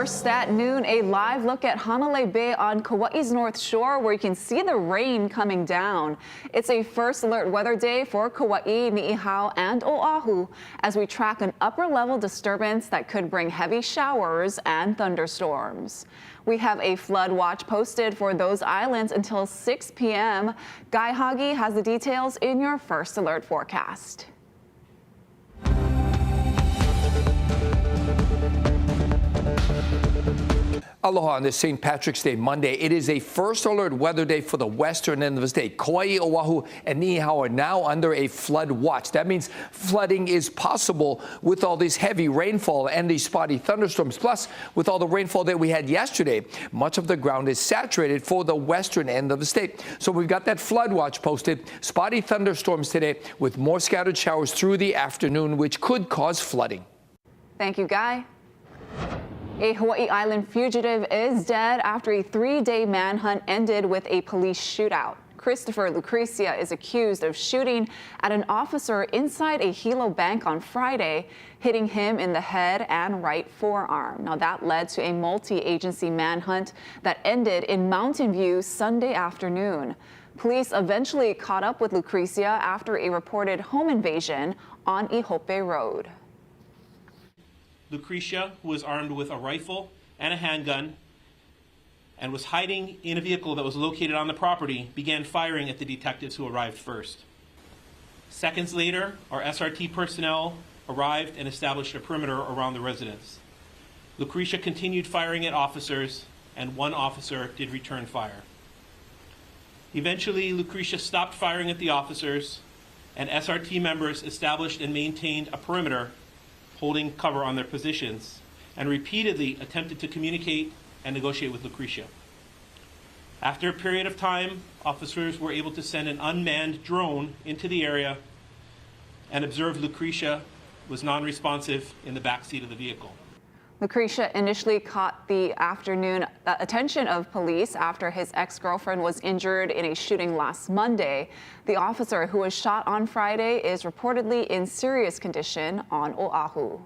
First at noon, a live look at Hanalei Bay on Kauai's North Shore, where you can see the rain coming down. It's a first alert weather day for Kauai, Niihau, and Oahu as we track an upper level disturbance that could bring heavy showers and thunderstorms. We have a flood watch posted for those islands until 6 p.m. Guy Hagi has the details in your first alert forecast. Aloha on this St. Patrick's Day Monday. It is a first alert weather day for the western end of the state. Kauai, Oahu, and Niihau are now under a flood watch. That means flooding is possible with all this heavy rainfall and these spotty thunderstorms. Plus, with all the rainfall that we had yesterday, much of the ground is saturated for the western end of the state. So we've got that flood watch posted. Spotty thunderstorms today with more scattered showers through the afternoon, which could cause flooding. Thank you, Guy. A Hawaii Island fugitive is dead after a 3-day manhunt ended with a police shootout. Christopher Lucrecia is accused of shooting at an officer inside a Hilo bank on Friday, hitting him in the head and right forearm. Now that led to a multi-agency manhunt that ended in Mountain View Sunday afternoon. Police eventually caught up with Lucrecia after a reported home invasion on Ihope Road. Lucrecia, who was armed with a rifle and a handgun and was hiding in a vehicle that was located on the property, began firing at the detectives who arrived first. Seconds later, our SRT personnel arrived and established a perimeter around the residence. Lucrecia continued firing at officers, and one officer did return fire. Eventually, Lucrecia stopped firing at the officers, and SRT members established and maintained a perimeter holding cover on their positions, and repeatedly attempted to communicate and negotiate with Lucrecia. After a period of time, officers were able to send an unmanned drone into the area and observed Lucrecia was non-responsive in the back seat of the vehicle. Lucrecia initially caught the afternoon attention of police after his ex-girlfriend was injured in a shooting last Monday. The officer who was shot on Friday is reportedly in serious condition on Oahu.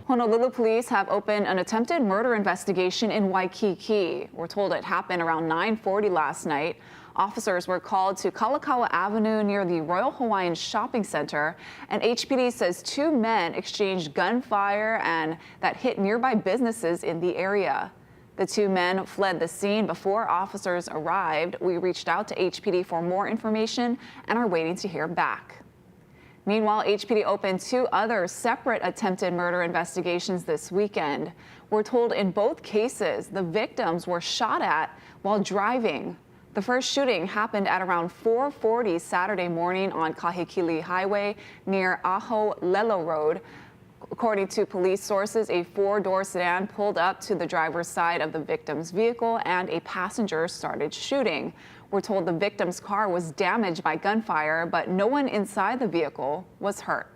Honolulu police have opened an attempted murder investigation in Waikiki. We're told it happened around 9:40 last night. Officers were called to Kalakaua Avenue near the Royal Hawaiian Shopping Center, and HPD says 2 men exchanged gunfire and that hit nearby businesses in the area. The 2 men fled the scene before officers arrived. We reached out to HPD for more information and are waiting to hear back. Meanwhile, HPD opened 2 other separate attempted murder investigations this weekend. We're told in both cases the victims were shot at while driving. The first shooting happened at around 4:40 Saturday morning on Kahekili Highway near Aho Lelo Road. According to police sources, a 4-door sedan pulled up to the driver's side of the victim's vehicle and a passenger started shooting. We're told the victim's car was damaged by gunfire, but no one inside the vehicle was hurt.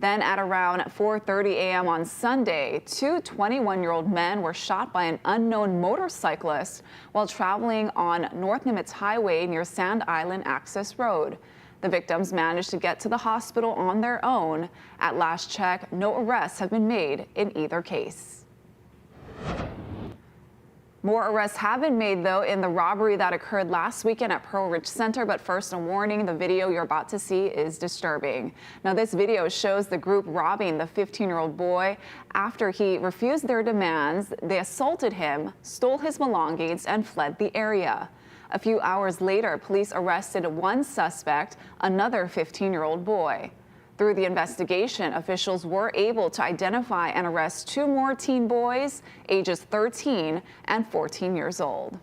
Then at around 4:30 a.m. on Sunday, 2 21-year-old men were shot by an unknown motorcyclist while traveling on North Nimitz Highway near Sand Island Access Road. The victims managed to get to the hospital on their own. At last check, no arrests have been made in either case. More arrests have been made, though, in the robbery that occurred last weekend at Pearl Ridge Center. But first, a warning, the video you're about to see is disturbing. Now, this video shows the group robbing the 15-year-old boy. After he refused their demands, they assaulted him, stole his belongings, and fled the area. A few hours later, police arrested one suspect, another 15-year-old boy. Through the investigation, officials were able to identify and arrest 2 more teen boys, ages 13 and 14 years old.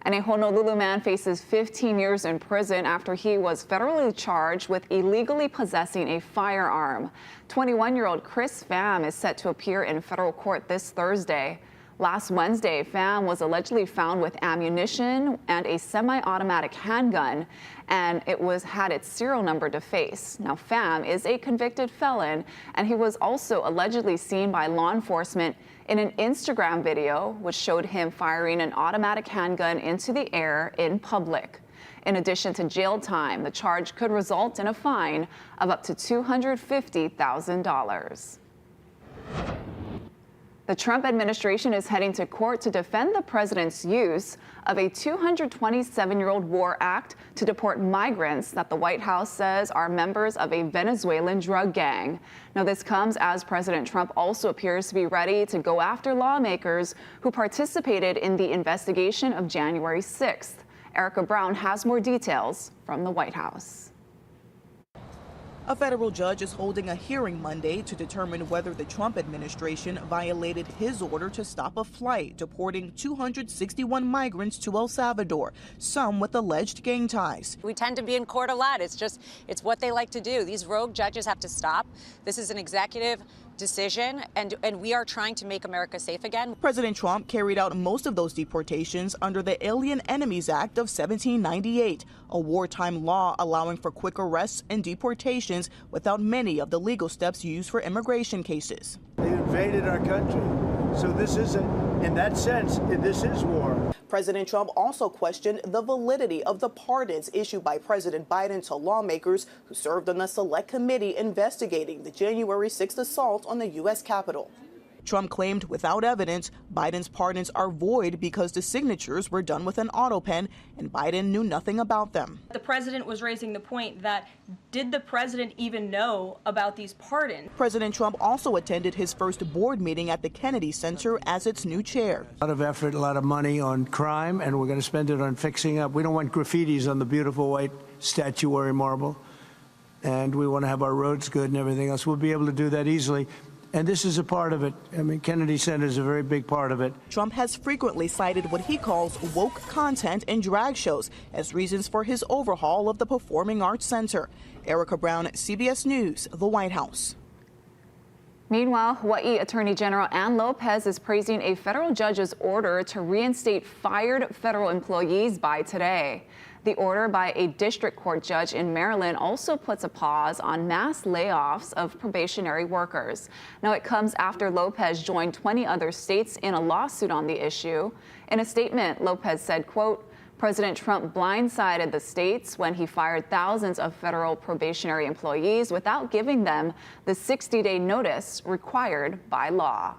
And a Honolulu man faces 15 years in prison after he was federally charged with illegally possessing a firearm. 21-year-old Chris Pham is set to appear in federal court this Thursday. Last Wednesday, Pham was allegedly found with ammunition and a semi-automatic handgun, and it had its serial number defaced. Now, Pham is a convicted felon, and he was also allegedly seen by law enforcement in an Instagram video, which showed him firing an automatic handgun into the air in public. In addition to jail time, the charge could result in a fine of up to $250,000. The Trump administration is heading to court to defend the president's use of a 227-year-old war act to deport migrants that the White House says are members of a Venezuelan drug gang. Now, this comes as President Trump also appears to be ready to go after lawmakers who participated in the investigation of January 6th. Erica Brown has more details from the White House. A federal judge is holding a hearing Monday to determine whether the Trump administration violated his order to stop a flight deporting 261 migrants to El Salvador, some with alleged gang ties. We tend to be in court a lot. It's what they like to do. These rogue judges have to stop. This is an executive decision, and we are trying to make America safe again. President Trump carried out most of those deportations under the Alien Enemies Act of 1798, a wartime law allowing for quick arrests and deportations without many of the legal steps used for immigration cases. They invaded our country, so this isn't, in that sense, this is war. President Trump also questioned the validity of the pardons issued by President Biden to lawmakers who served on the select committee investigating the January 6th assault on the U.S. Capitol. Trump claimed without evidence Biden's pardons are void because the signatures were done with an auto pen and Biden knew nothing about them. The president was raising the point that did the president even know about these pardons? President Trump also attended his first board meeting at the Kennedy Center as its new chair. A lot of effort, a lot of money on crime, and we're going to spend it on fixing up. We don't want graffitis on the beautiful white statuary marble, and we want to have our roads good and everything else. We'll be able to do that easily. And this is a part of it. I mean, Kennedy Center is a very big part of it. Trump has frequently cited what he calls woke content in drag shows as reasons for his overhaul of the Performing Arts Center. Erica Brown, CBS News, the White House. Meanwhile, Hawaii Attorney General Ann Lopez is praising a federal judge's order to reinstate fired federal employees by today. The order by a district court judge in Maryland also puts a pause on mass layoffs of probationary workers. Now, it comes after Lopez joined 20 other states in a lawsuit on the issue. In a statement, Lopez said, quote, President Trump blindsided the states when he fired thousands of federal probationary employees without giving them the 60-day notice required by law.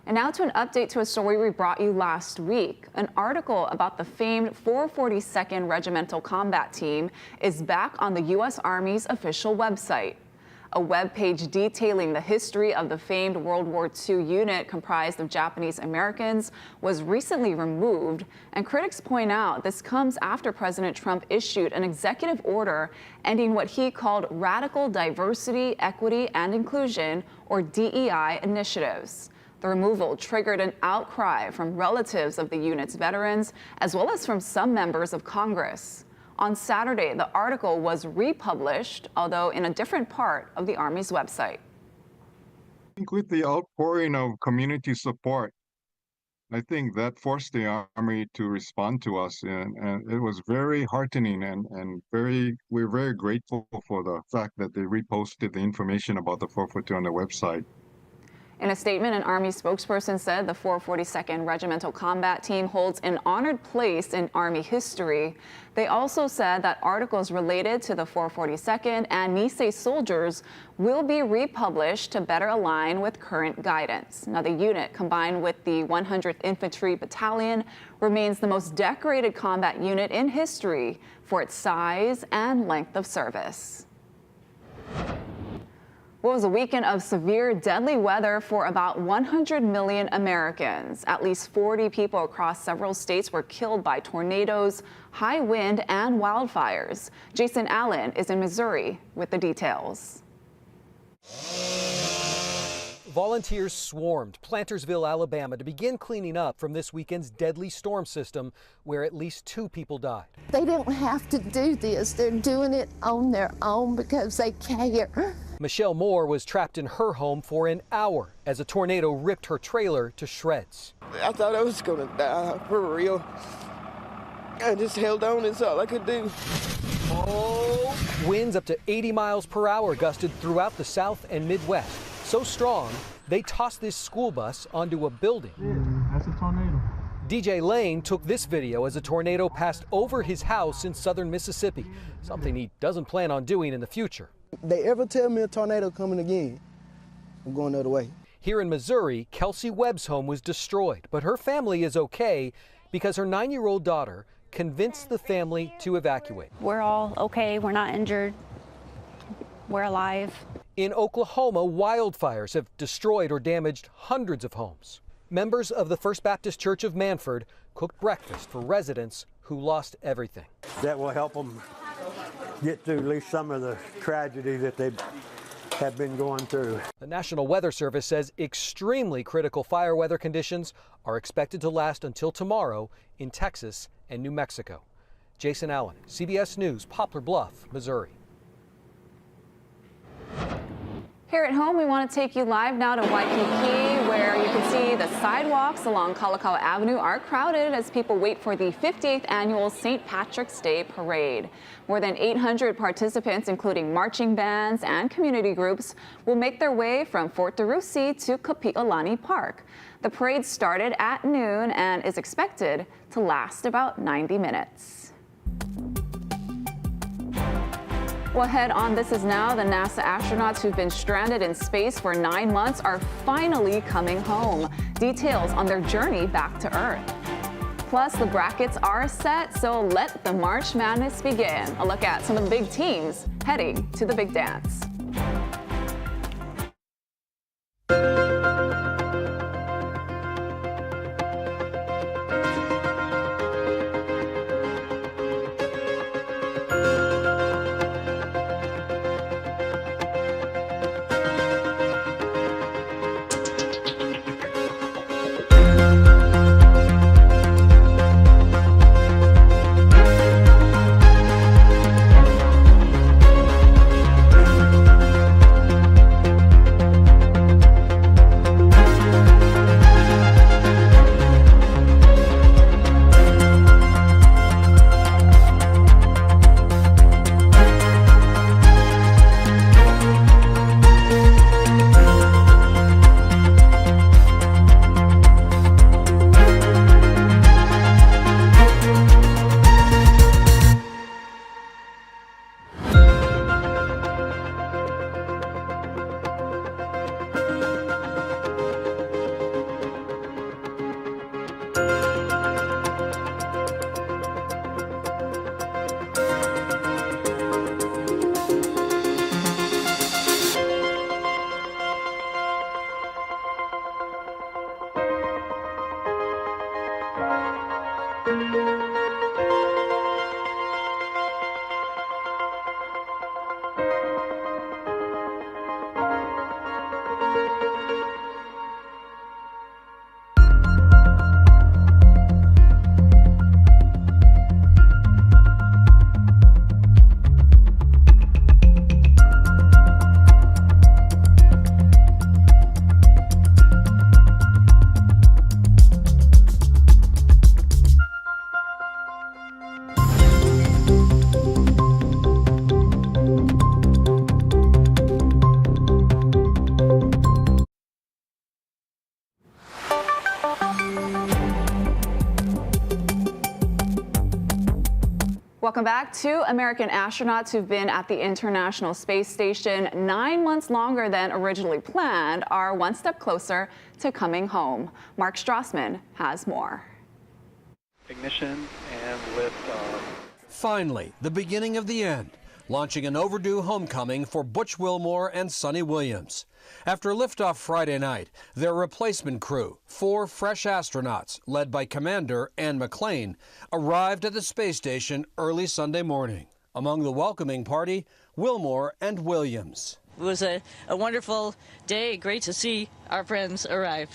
And now to an update to a story we brought you last week. An article about the famed 442nd Regimental Combat Team is back on the U.S. Army's official website. A webpage detailing the history of the famed World War II unit comprised of Japanese Americans was recently removed, and critics point out this comes after President Trump issued an executive order ending what he called radical diversity, equity, and inclusion, or DEI initiatives. The removal triggered an outcry from relatives of the unit's veterans, as well as from some members of Congress. On Saturday, the article was republished, although in a different part of the Army's website. I think with the outpouring of community support, I think that forced the Army to respond to us, and it was very heartening and we're very grateful for the fact that they reposted the information about the 442 on their website. In a statement, an Army spokesperson said the 442nd Regimental Combat Team holds an honored place in Army history. They also said that articles related to the 442nd and Nisei soldiers will be republished to better align with current guidance. Now, the unit, combined with the 100th Infantry Battalion, remains the most decorated combat unit in history for its size and length of service. Well, it was a weekend of severe, deadly weather for about 100 million Americans. At least 40 people across several states were killed by tornadoes, high wind, and wildfires. Jason Allen is in Missouri with the details. Volunteers swarmed Plantersville, Alabama to begin cleaning up from this weekend's deadly storm system where at least 2 people died. They don't have to do this. They're doing it on their own because they care. Michelle Moore was trapped in her home for an hour as a tornado ripped her trailer to shreds. I thought I was going to die, for real. I just held on, that's all I could do. Oh. Winds up to 80 miles per hour gusted throughout the South and Midwest. So strong, they tossed this school bus onto a building. Yeah, that's a tornado. DJ Lane took this video as a tornado passed over his house in southern Mississippi, something he doesn't plan on doing in the future. They ever tell me a tornado coming again, I'm going the other way. Here in Missouri, Kelsey Webb's home was destroyed, but her family is okay because her 9-year-old daughter convinced the family to evacuate. We're all okay. We're not injured. We're alive. In Oklahoma, wildfires have destroyed or damaged hundreds of homes. Members of the First Baptist Church of Manford cooked breakfast for residents who lost everything. That will help them get through at least some of the tragedy that they have been going through. The National Weather Service says extremely critical fire weather conditions are expected to last until tomorrow in Texas and New Mexico. Jason Allen, CBS News, Poplar Bluff, Missouri. Here at home, we want to take you live now to Waikiki, where you can see the sidewalks along Kalakaua Avenue are crowded as people wait for the 58th annual St. Patrick's Day Parade. More than 800 participants, including marching bands and community groups, will make their way from Fort DeRusi to Kapi'olani Park. The parade started at noon and is expected to last about 90 minutes. Well, ahead on This Is Now, the NASA astronauts who've been stranded in space for 9 months are finally coming home. Details on their journey back to Earth. Plus, the brackets are set, so let the March Madness begin. A look at some of the big teams heading to the big dance. Welcome back. 2 American astronauts who've been at the International Space Station 9 months longer than originally planned are one step closer to coming home. Mark Strassman has more. Ignition and liftoff. Finally, the beginning of the end, launching an overdue homecoming for Butch Wilmore and Sonny Williams. After liftoff Friday night, their replacement crew, 4 fresh astronauts, led by Commander Ann McClain, arrived at the space station early Sunday morning. Among the welcoming party, Wilmore and Williams. It was a wonderful day. Great to see our friends arrive.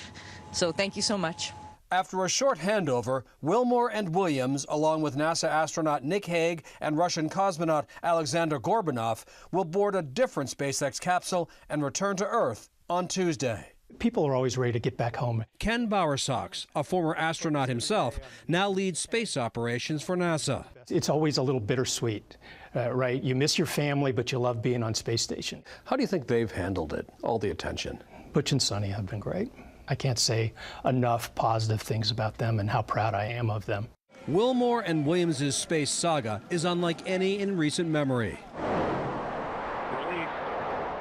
So thank you so much. After a short handover, Wilmore and Williams, along with NASA astronaut Nick Hague and Russian cosmonaut Alexander Gorbanov, will board a different SpaceX capsule and return to Earth on Tuesday. People are always ready to get back home. Ken Bowersox, a former astronaut himself, now leads space operations for NASA. It's always a little bittersweet, right? You miss your family, but you love being on space station. How do you think they've handled it, all the attention? Butch and Sonny have been great. I can't say enough positive things about them and how proud I am of them. Wilmore and Williams' space saga is unlike any in recent memory.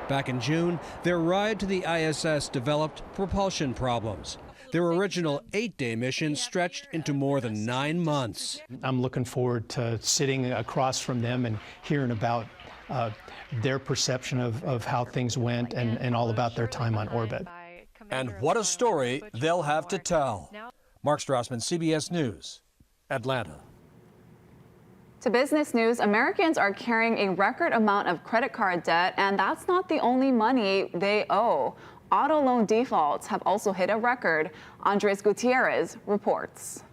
Back in June, their ride to the ISS developed propulsion problems. Their original 8-day mission stretched into more than 9 months. I'm looking forward to sitting across from them and hearing about their perception of how things went and all about their time on orbit. And what a story they'll have to tell. Mark Strassman, CBS News, Atlanta. To business news, Americans are carrying a record amount of credit card debt, and that's not the only money they owe. Auto loan defaults have also hit a record. Andres Gutierrez reports.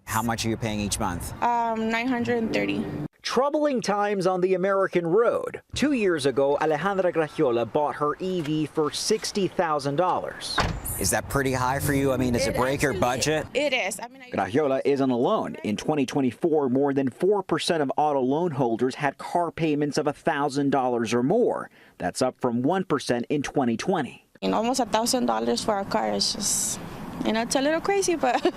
How much are you paying each month? $930. Troubling times on the American road. 2 years ago, Alejandra Graciola bought her EV for $60,000. Is that pretty high for you? I mean, does it break your budget? It is. Graciola is on a loan. In 2024, more than 4% of auto loan holders had car payments of $1,000 or more. That's up from 1% in 2020. And almost $1,000 for a car is just, it's a little crazy, but...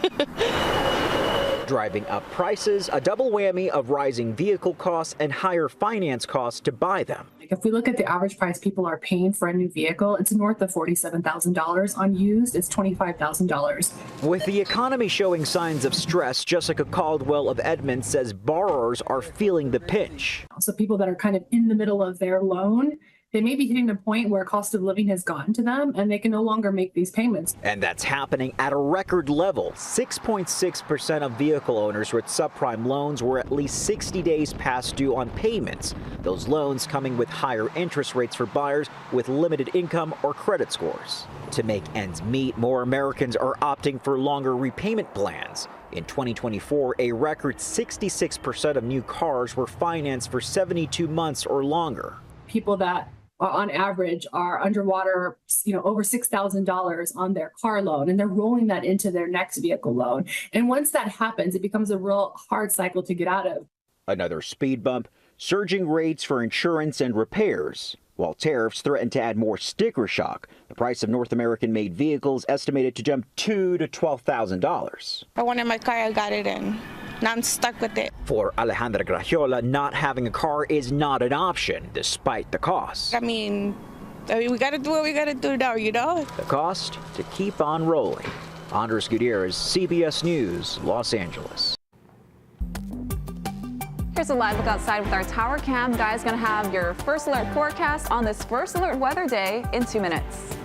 Driving up prices, a double whammy of rising vehicle costs and higher finance costs to buy them. If we look at the average price people are paying for a new vehicle, it's north of $47,000. On used, it's $25,000. With the economy showing signs of stress, Jessica Caldwell of Edmond says borrowers are feeling the pinch. So people that are kind of in the middle of their loan, they may be hitting the point where cost of living has gotten to them and they can no longer make these payments. And that's happening at a record level. 6.6% of vehicle owners with subprime loans were at least 60 days past due on payments. Those loans coming with higher interest rates for buyers with limited income or credit scores. To make ends meet, more Americans are opting for longer repayment plans. In 2024, a record 66% of new cars were financed for 72 months or longer. People that on average are underwater, over $6,000 on their car loan, and they're rolling that into their next vehicle loan. And once that happens, it becomes a real hard cycle to get out of. Another speed bump, surging rates for insurance and repairs, while tariffs threaten to add more sticker shock. The price of North American-made vehicles estimated to jump $2,000 to $12,000. I wanted my car, I got it, and now I'm stuck with it. For Alejandra Graciola, not having a car is not an option, despite the cost. I mean, we got to do what we got to do now, The cost to keep on rolling. Andres Gutierrez, CBS News, Los Angeles. Here's a live look outside with our tower cam. Guys, going to have your first alert forecast on this first alert weather day in 2 minutes.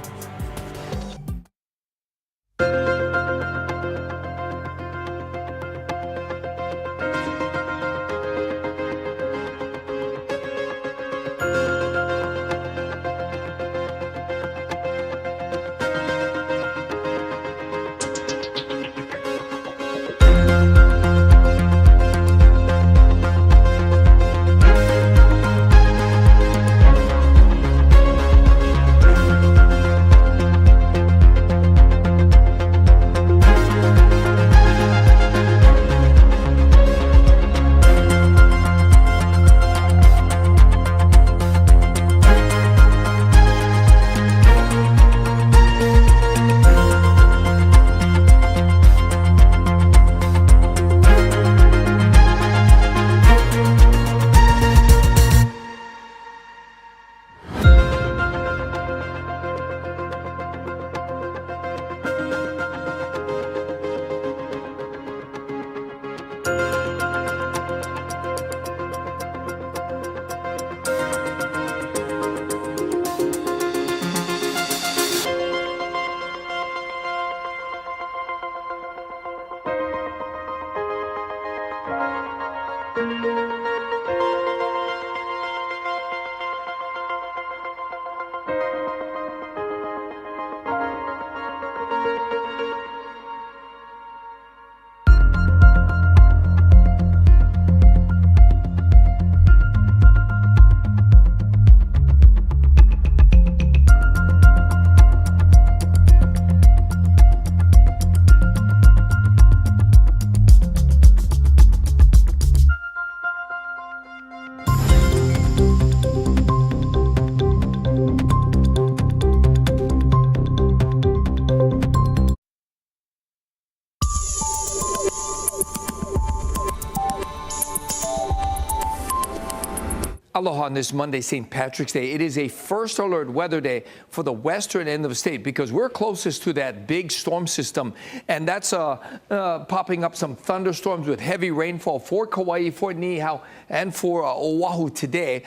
Aloha on this Monday, St. Patrick's Day. It is a first alert weather day for the western end of the state because we're closest to that big storm system, and that's popping up some thunderstorms with heavy rainfall for Kauai, for Niihau, and for Oahu today.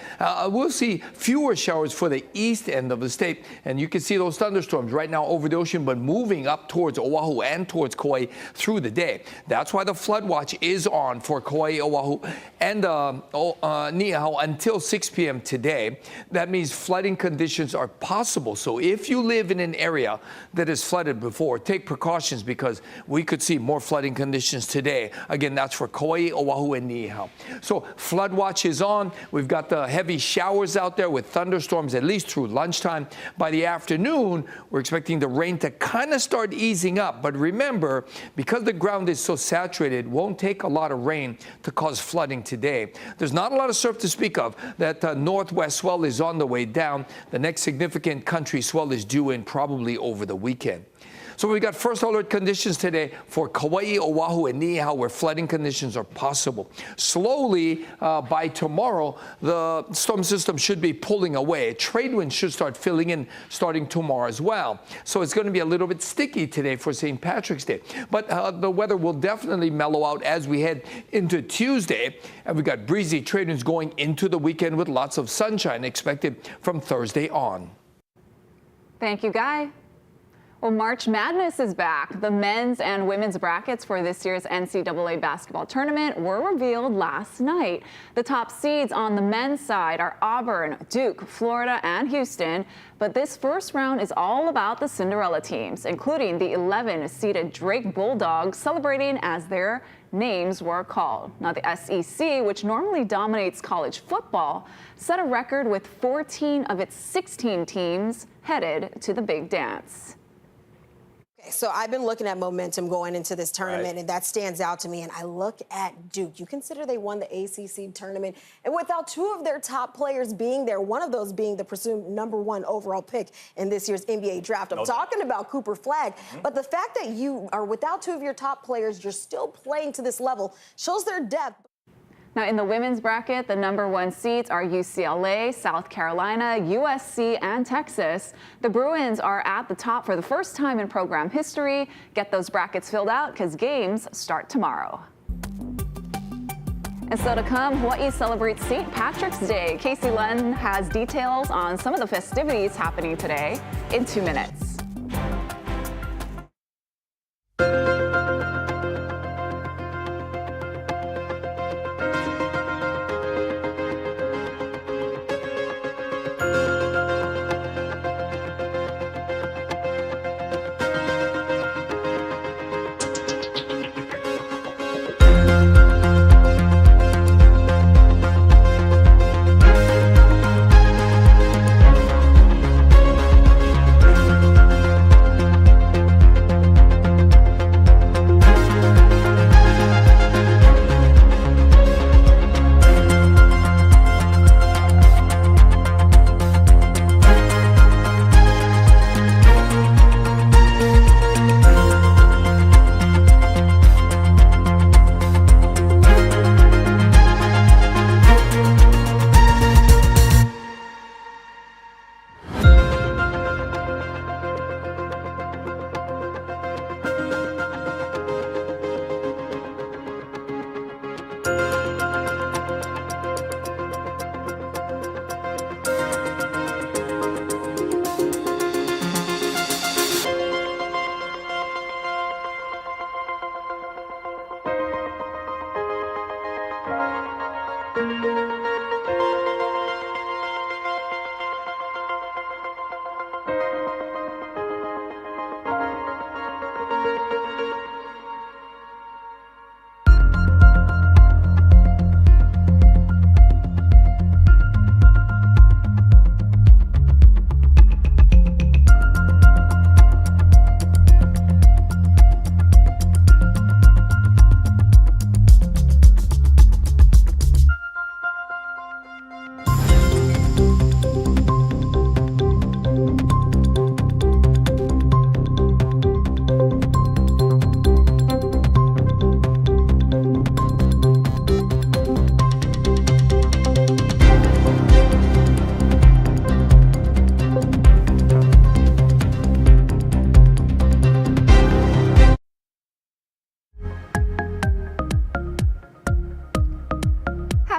We'll see fewer showers for the east end of the state, and you can see those thunderstorms right now over the ocean, but moving up towards Oahu and towards Kauai through the day. That's why the flood watch is on for Kauai, Oahu, and Niihau until 6 p.m. today. That means flooding conditions are possible. So if you live in an area that is flooded before, take precautions because we could see more flooding conditions today. Again, that's for Kauai, Oahu, and Niihau. So flood watch is on. We've got the heavy showers out there with thunderstorms at least through lunchtime. By the afternoon, we're expecting the rain to kind of start easing up. But remember, because the ground is so saturated, it won't take a lot of rain to cause flooding today. There's not a lot of surf to speak of. That northwest swell is on the way down. The next significant country swell is due in probably over the weekend. So we got first alert conditions today for Kauai, Oahu, and Niihau, where flooding conditions are possible. Slowly, by tomorrow, the storm system should be pulling away. Trade winds should start filling in starting tomorrow as well. So it's going to be a little bit sticky today for St. Patrick's Day. But the weather will definitely mellow out as we head into Tuesday. And we got breezy trade winds going into the weekend with lots of sunshine expected from Thursday on. Thank you, Guy. Well, March Madness is back. The men's and women's brackets for this year's NCAA basketball tournament were revealed last night. The top seeds on the men's side are Auburn, Duke, Florida, and Houston. But this first round is all about the Cinderella teams, including the 11-seeded Drake Bulldogs, celebrating as their names were called. Now, the SEC, which normally dominates college football, set a record with 14 of its 16 teams headed to the big dance. So I've been looking at momentum going into this tournament, and that stands out to me. And I look at Duke. You consider they won the ACC tournament, and without two of their top players being there, one of those being the presumed #1 overall pick in this year's NBA draft. I'm talking about Cooper Flagg. But the fact that you are without two of your top players, you're still playing to this level, shows their depth. Now, in the women's bracket, the #1 seeds are UCLA, South Carolina, USC, and Texas. The Bruins are at the top for the first time in program history. Get those brackets filled out because games start tomorrow. And so to come, Hawaii celebrates St. Patrick's Day. Casey Lunn has details on some of the festivities happening today in 2 minutes.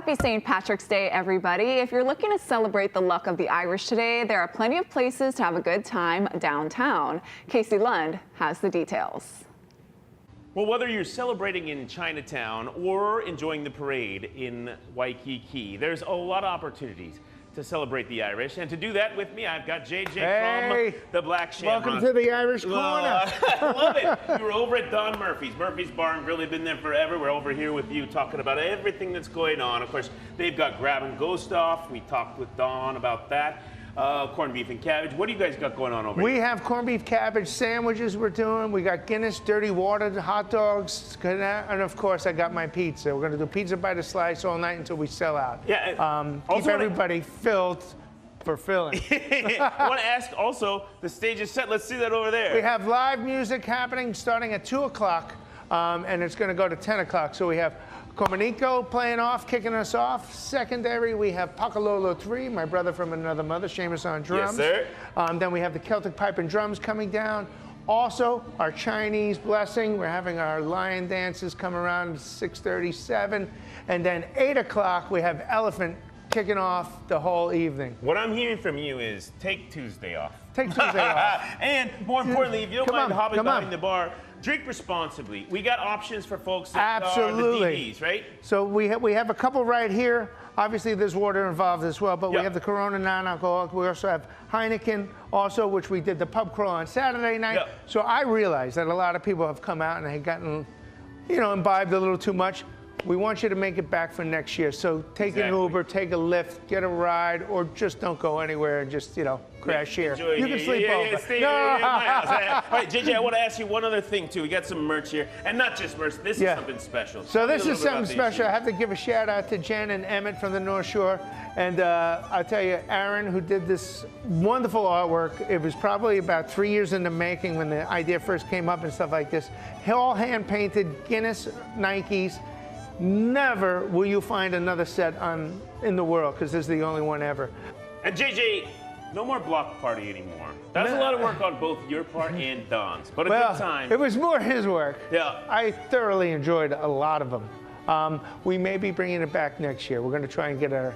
Happy St. Patrick's Day, everybody. If you're looking to celebrate the luck of the Irish today, there are plenty of places to have a good time downtown. Casey Lund has the details. Well, whether you're celebrating in Chinatown or enjoying the parade in Waikiki, there's a lot of opportunities to celebrate the Irish. And to do that with me, I've got JJ from the Black Shamrock. Welcome to the Irish Corner. I love it. We were over at Don Murphy's Bar and Grill. They've been there forever. We're over here with you talking about everything that's going on. Of course, they've got grab and go stuff. We talked with Don about that. Corned beef and cabbage. What do you guys got going on over here? We have corned beef cabbage sandwiches we're doing. We got Guinness, dirty water, hot dogs, and of course I got my pizza. We're going to do pizza by the slice all night until we sell out. Yeah. Keep everybody filled for filling. I want to ask also, the stage is set. Let's see that over there. We have live music happening starting at 2 o'clock, and it's going to go to 10 o'clock. So we have Comanico playing off, kicking us off. Secondary, we have Pakalolo 3, my brother from another mother, Seamus on drums. Yes, sir. Then we have the Celtic Pipe and Drums coming down. Also, our Chinese blessing. We're having our lion dances come around 6:37. And then 8 o'clock, we have Elephant kicking off the whole evening. What I'm hearing from you is take Tuesday off. Take Tuesday off. And more importantly, if you don't mind hopping come behind on. the bar, drink responsibly. We got options for folks that Absolutely. are the DDs, right? So we have a couple right here. Obviously, there's water involved as well, but we Yep. have the Corona non-alcoholic. We also have Heineken, also, which we did the pub crawl on Saturday night. Yep. So I realized that a lot of people have come out and had gotten, imbibed a little too much. We want you to make it back for next year. So take an Uber, take a Lyft, get a ride, or just don't go anywhere and just, crash here. Enjoy You here. can sleep over. Stay here at my house. All right, JJ, I want to ask you one other thing, too. We got some merch here. And not just merch. This is something special. So Tell me this a is little bit something about these special. I have to give a shout out to Jen and Emmett from the North Shore. And I'll tell you, Aaron, who did this wonderful artwork, it was probably about 3 years in the making when the idea first came up and stuff like this. All hand-painted Guinness Nikes. Never will you find another set in the world, because this is the only one ever. And JJ, no more block party anymore. That's a lot of work on both your part and Don's, but a good time. It was more his work. Yeah. I thoroughly enjoyed a lot of them. We may be bringing it back next year. We're going to try and get our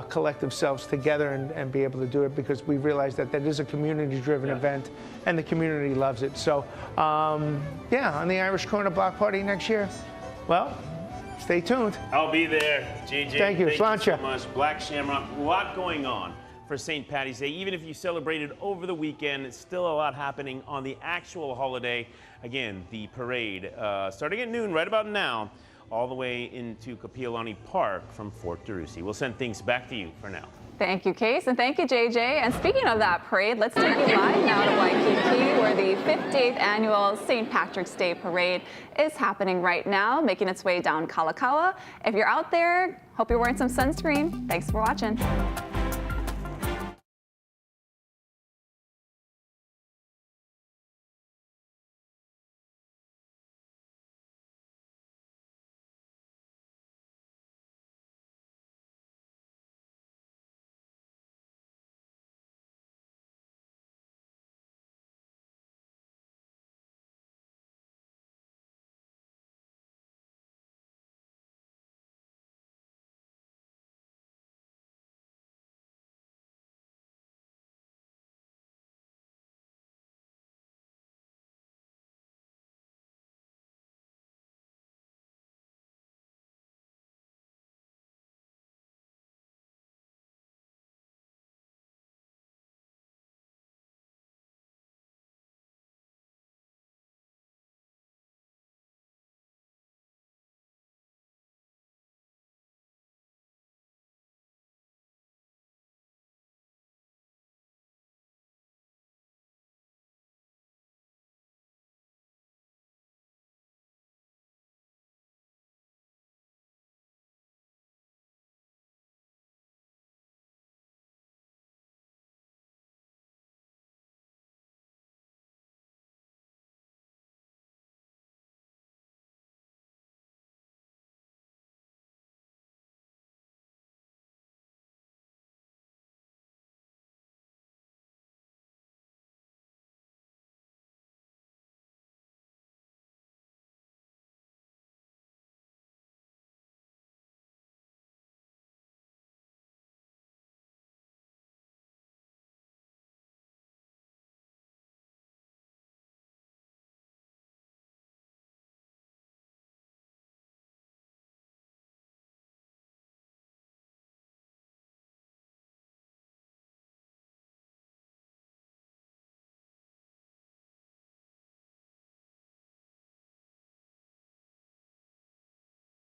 collective selves together and be able to do it, because we realize that is a community-driven event, and the community loves it. So, on the Irish Corner Block Party next year, well, stay tuned. I'll be there, JJ. Thank you, Thank you Sláinte. so much. Black Shamrock, a lot going on for St. Paddy's Day. Even if you celebrated over the weekend, it's still a lot happening on the actual holiday. Again, the parade starting at noon, right about now, all the way into Kapiolani Park from Fort DeRussy. We'll send things back to you for now. Thank you, Case, and thank you, JJ. And speaking of that parade, let's take you live now to Waikiki, where the 58th annual St. Patrick's Day Parade is happening right now, making its way down Kalakaua. If you're out there, hope you're wearing some sunscreen. Thanks for watching.